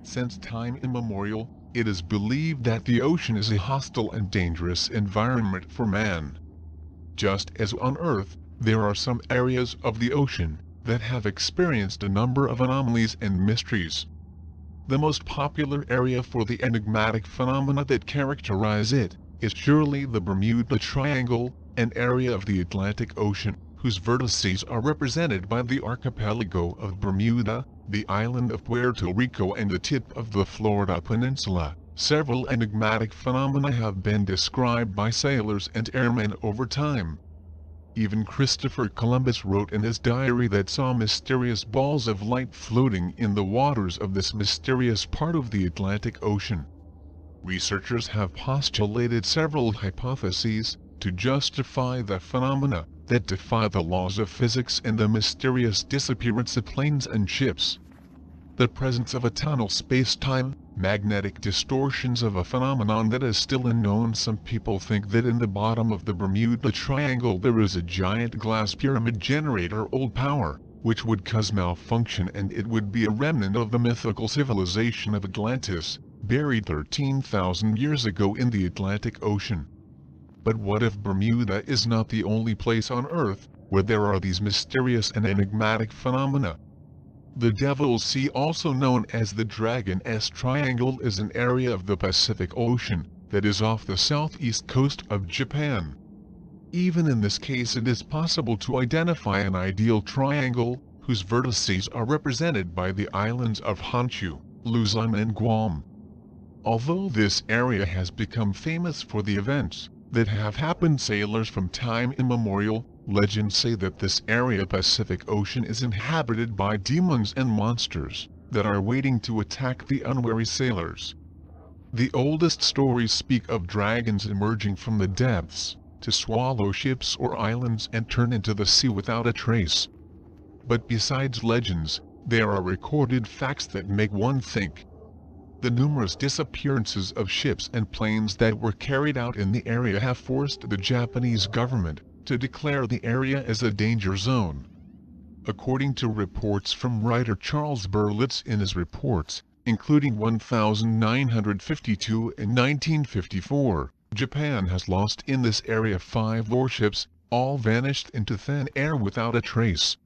Since time immemorial, it is believed that the ocean is a hostile and dangerous environment for man. Just as on Earth, there are some areas of the ocean that have experienced a number of anomalies and mysteries. The most popular area for the enigmatic phenomena that characterize it is surely the Bermuda Triangle, an area of the Atlantic Ocean whose vertices are represented by the archipelago of Bermuda, the island of Puerto Rico and the tip of the Florida Peninsula. Several enigmatic phenomena have been described by sailors and airmen over time. Even Christopher Columbus wrote in his diary that saw mysterious balls of light floating in the waters of this mysterious part of the Atlantic Ocean. Researchers have postulated several hypotheses to justify the phenomena that defy the laws of physics and the mysterious disappearance of planes and ships. The presence of a tunnel space-time, magnetic distortions of a phenomenon that is still unknown. Some people think that in the bottom of the Bermuda Triangle there is a giant glass pyramid generator old power, which would cause malfunction, and it would be a remnant of the mythical civilization of Atlantis, buried 13,000 years ago in the Atlantic Ocean. But what if Bermuda is not the only place on Earth where there are these mysterious and enigmatic phenomena? The Devil's Sea, also known as the Dragon's Triangle, is an area of the Pacific Ocean that is off the southeast coast of Japan. Even in this case, it is possible to identify an ideal triangle whose vertices are represented by the islands of Honshu, Luzon and Guam. Although this area has become famous for the events that have happened, sailors from time immemorial, legends say that this area Pacific Ocean is inhabited by demons and monsters that are waiting to attack the unwary sailors. The oldest stories speak of dragons emerging from the depths to swallow ships or islands and turn into the sea without a trace. But besides legends, there are recorded facts that make one think. The numerous disappearances of ships and planes that were carried out in the area have forced the Japanese government to declare the area as a danger zone. According to reports from writer Charles Berlitz in his reports, including 1952 and 1954, Japan has lost in this area 5 warships, all vanished into thin air without a trace.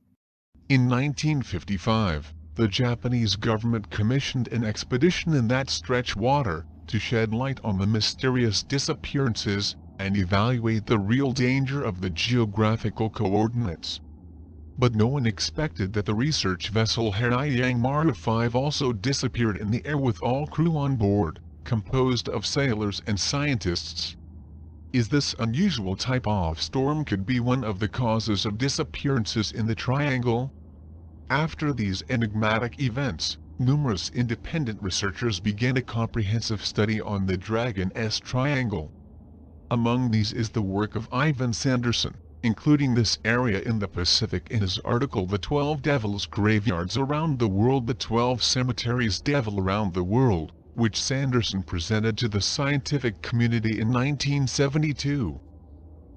In 1955, the Japanese government commissioned an expedition in that stretch water to shed light on the mysterious disappearances and evaluate the real danger of the geographical coordinates. But no one expected that the research vessel Haiyang Maru 5 also disappeared in the air with all crew on board, composed of sailors and scientists. Is this unusual type of storm could be one of the causes of disappearances in the triangle? After these enigmatic events, numerous independent researchers began a comprehensive study on the Dragon's Triangle. Among these is the work of Ivan Sanderson, including this area in the Pacific in his article The 12 Devils Graveyards Around the World, The 12 Cemeteries Devil Around the World, which Sanderson presented to the scientific community in 1972.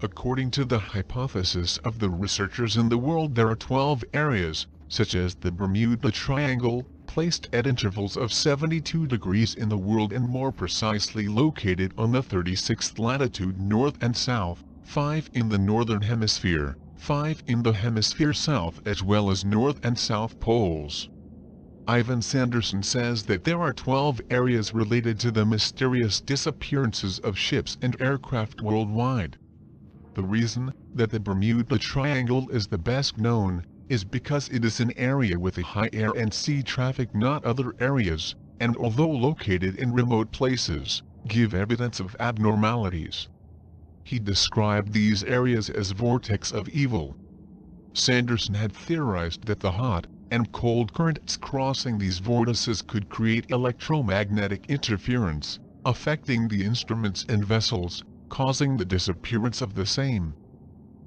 According to the hypothesis of the researchers in the world, there are 12 areas, such as the Bermuda Triangle, placed at intervals of 72 degrees in the world and more precisely located on the 36th latitude north and south, 5 in the northern hemisphere, 5 in the hemisphere south, as well as north and south poles. Ivan Sanderson says that there are 12 areas related to the mysterious disappearances of ships and aircraft worldwide. The reason that the Bermuda Triangle is the best known is because it is an area with a high air and sea traffic, not other areas, and although located in remote places, give evidence of abnormalities. He described these areas as vortex of evil. Sanderson had theorized that the hot and cold currents crossing these vortices could create electromagnetic interference, affecting the instruments and vessels, causing the disappearance of the same.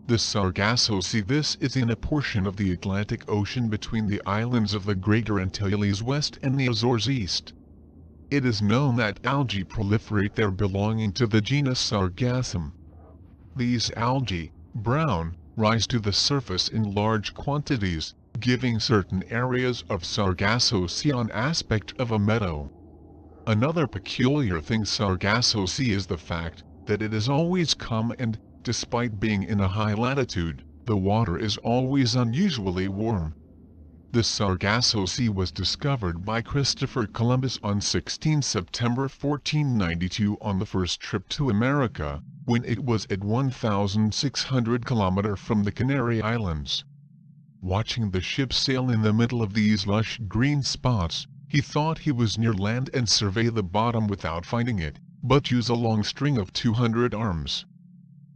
The Sargasso Sea. This is in a portion of the Atlantic Ocean between the islands of the Greater Antilles west and the Azores east. It is known that algae proliferate there belonging to the genus Sargassum. These algae, brown, rise to the surface in large quantities, giving certain areas of Sargasso Sea an aspect of a meadow. Another peculiar thing Sargasso Sea is the fact that it is always calm and, despite being in a high latitude, the water is always unusually warm. The Sargasso Sea was discovered by Christopher Columbus on 16 September 1492 on the first trip to America, when it was at 1,600 km from the Canary Islands. Watching the ship sail in the middle of these lush green spots, he thought he was near land and survey the bottom without finding it, but use a long string of 200 arms.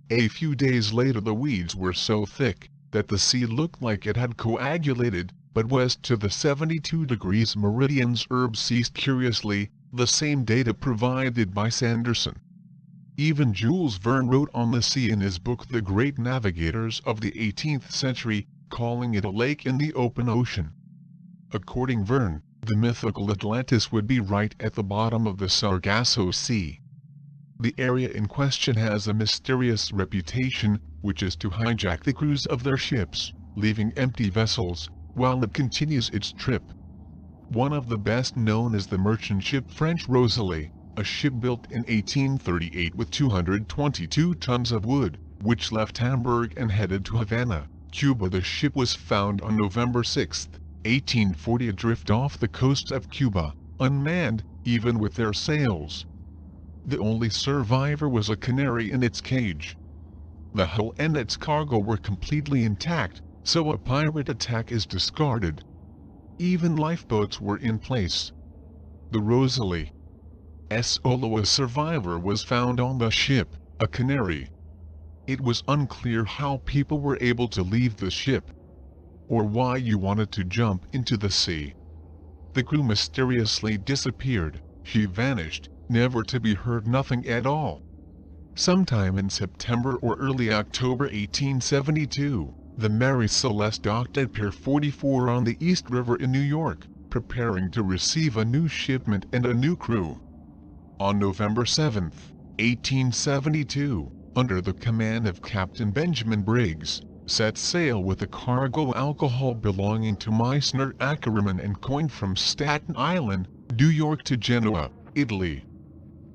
A few days later the weeds were so thick that the sea looked like it had coagulated, but west to the 72 degrees meridian's herbs ceased curiously, the same data provided by Sanderson. Even Jules Verne wrote on the sea in his book The Great Navigators of the 18th century, calling it a lake in the open ocean. According Verne, the mythical Atlantis would be right at the bottom of the Sargasso Sea. The area in question has a mysterious reputation, which is to hijack the crews of their ships, leaving empty vessels, while it continues its trip. One of the best known is the merchant ship French Rosalie, a ship built in 1838 with 222 tons of wood, which left Hamburg and headed to Havana, Cuba. The ship was found on November 6, 1840 adrift off the coast of Cuba, unmanned, even with their sails. The only survivor was a canary in its cage. The hull and its cargo were completely intact, so a pirate attack is discarded. Even lifeboats were in place. The Rosalie's solo survivor was found on the ship, a canary. It was unclear how people were able to leave the ship, or why you wanted to jump into the sea. The crew mysteriously disappeared, she vanished, never to be heard, nothing at all. Sometime in September or early October 1872, the Mary Celeste docked at Pier 44 on the East River in New York, preparing to receive a new shipment and a new crew. On November 7, 1872, under the command of Captain Benjamin Briggs, set sail with a cargo alcohol belonging to Meissner Ackerman and Coyne from Staten Island, New York to Genoa, Italy.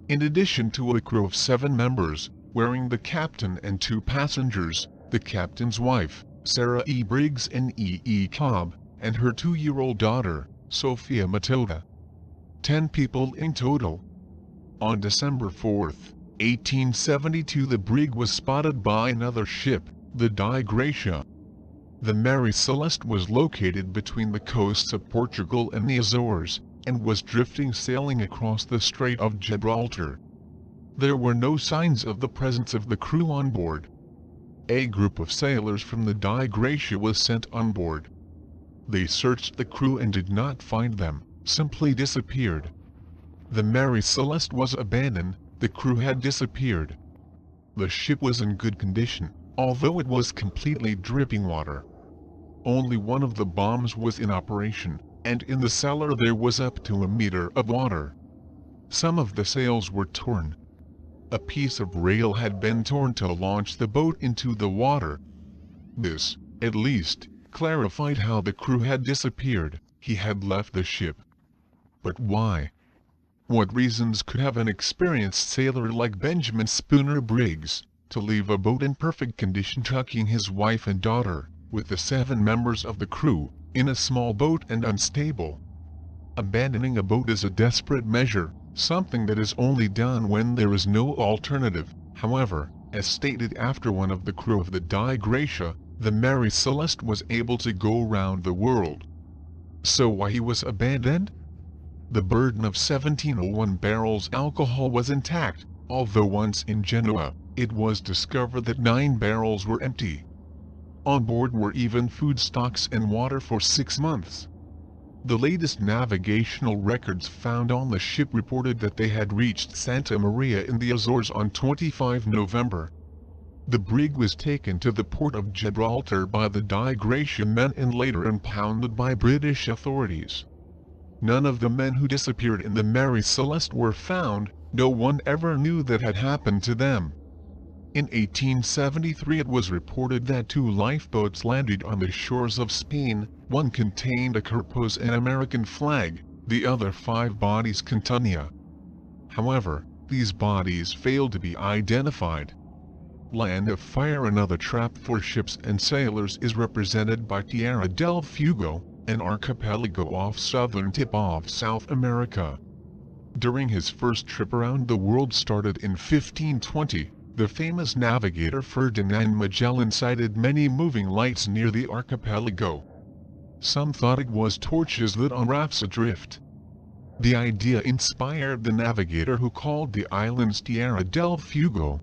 In addition to a crew of 7 members, wearing the captain and 2 passengers, the captain's wife, Sarah E. Briggs and E. E. Cobb, and her 2-year-old daughter, Sophia Matilda. 10 people in total. On December 4, 1872, the brig was spotted by another ship, the Di Gracia. The Mary Celeste was located between the coasts of Portugal and the Azores, and was drifting sailing across the Strait of Gibraltar. There were no signs of the presence of the crew on board. A group of sailors from the Di Gracia was sent on board. They searched the crew and did not find them, simply disappeared. The Mary Celeste was abandoned, the crew had disappeared. The ship was in good condition, although it was completely dripping water. Only one of the bombs was in operation, and in the cellar there was up to a meter of water. Some of the sails were torn. A piece of rail had been torn to launch the boat into the water. This, at least, clarified how the crew had disappeared. He had left the ship. But why? What reasons could have an experienced sailor like Benjamin Spooner Briggs to leave a boat in perfect condition, tucking his wife and daughter, with the 7 members of the crew, in a small boat and unstable? Abandoning a boat is a desperate measure, something that is only done when there is no alternative. However, as stated after one of the crew of the Di Gracia, the Mary Celeste was able to go round the world. So why he was abandoned? The burden of 1701 barrels alcohol was intact, although once in Genoa, it was discovered that 9 barrels were empty. On board were even food stocks and water for 6 months. The latest navigational records found on the ship reported that they had reached Santa Maria in the Azores on 25 November. The brig was taken to the port of Gibraltar by the Di Gracia men and later impounded by British authorities. None of the men who disappeared in the Mary Celeste were found, no one ever knew that had happened to them. In 1873 it was reported that 2 lifeboats landed on the shores of Spain, one contained a Carpos and American flag, the other 5 bodies Cantonia. However, these bodies failed to be identified. Land of Fire, another trap for ships and sailors, is represented by Tierra del Fuego, an archipelago off southern tip of South America. During his first trip around the world started in 1520, the famous navigator Ferdinand Magellan sighted many moving lights near the archipelago. Some thought it was torches lit on rafts adrift. The idea inspired the navigator, who called the islands Tierra del Fuego.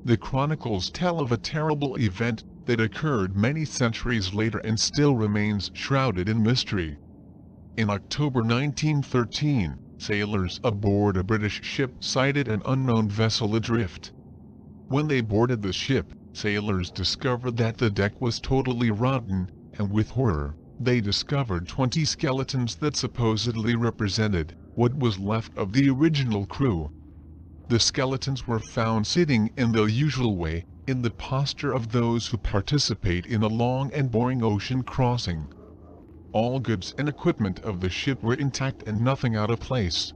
The chronicles tell of a terrible event that occurred many centuries later and still remains shrouded in mystery. In October 1913, sailors aboard a British ship sighted an unknown vessel adrift. When they boarded the ship, sailors discovered that the deck was totally rotten, and with horror, they discovered 20 skeletons that supposedly represented what was left of the original crew. The skeletons were found sitting in the usual way, in the posture of those who participate in a long and boring ocean crossing. All goods and equipment of the ship were intact and nothing out of place.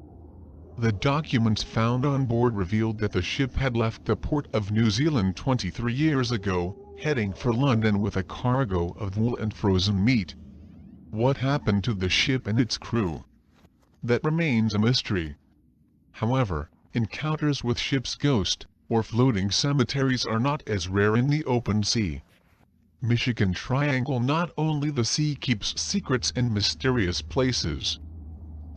The documents found on board revealed that the ship had left the port of New Zealand 23 years ago, heading for London with a cargo of wool and frozen meat. What happened to the ship and its crew? That remains a mystery. However, encounters with ship's ghost, or floating cemeteries, are not as rare in the open sea. Michigan Triangle. Not only the sea keeps secrets and mysterious places.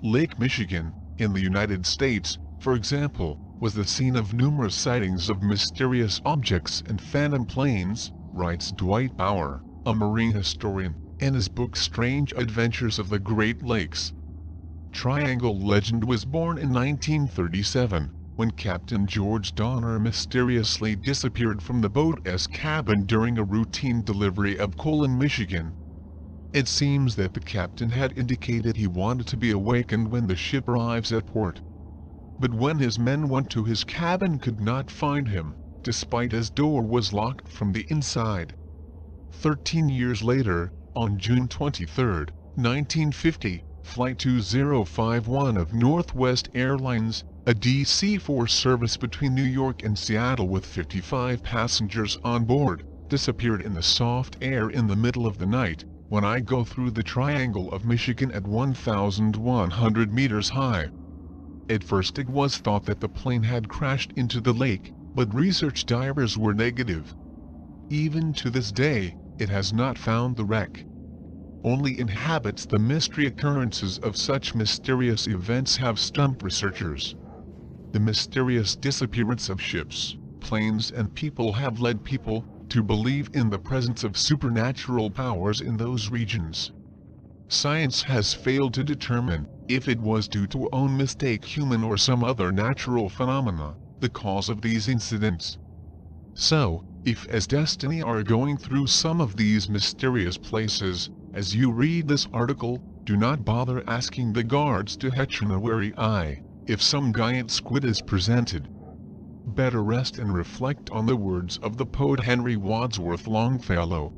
Lake Michigan, in the United States, for example, was the scene of numerous sightings of mysterious objects and phantom planes, writes Dwight Bauer, a marine historian, in his book Strange Adventures of the Great Lakes. Triangle legend was born in 1937, when Captain George Donner mysteriously disappeared from the boat's cabin during a routine delivery of coal in Michigan. It seems that the captain had indicated he wanted to be awakened when the ship arrives at port. But when his men went to his cabin, could not find him, despite his door was locked from the inside. 13 years later, on June 23, 1950, Flight 2051 of Northwest Airlines, a DC-4 service between New York and Seattle with 55 passengers on board, disappeared in the soft air in the middle of the night, when I go through the Triangle of Michigan at 1,100 meters high. At first it was thought that the plane had crashed into the lake, but research divers were negative. Even to this day, it has not found the wreck. Only inhabits the mystery. Occurrences of such mysterious events have stumped researchers. The mysterious disappearance of ships, planes and people have led people to believe in the presence of supernatural powers in those regions. Science has failed to determine, if it was due to own mistake, human or some other natural phenomena, the cause of these incidents. So, if as destiny are going through some of these mysterious places, as you read this article, do not bother asking the guards to hatch a wary eye, if some giant squid is presented. Better rest and reflect on the words of the poet Henry Wadsworth Longfellow,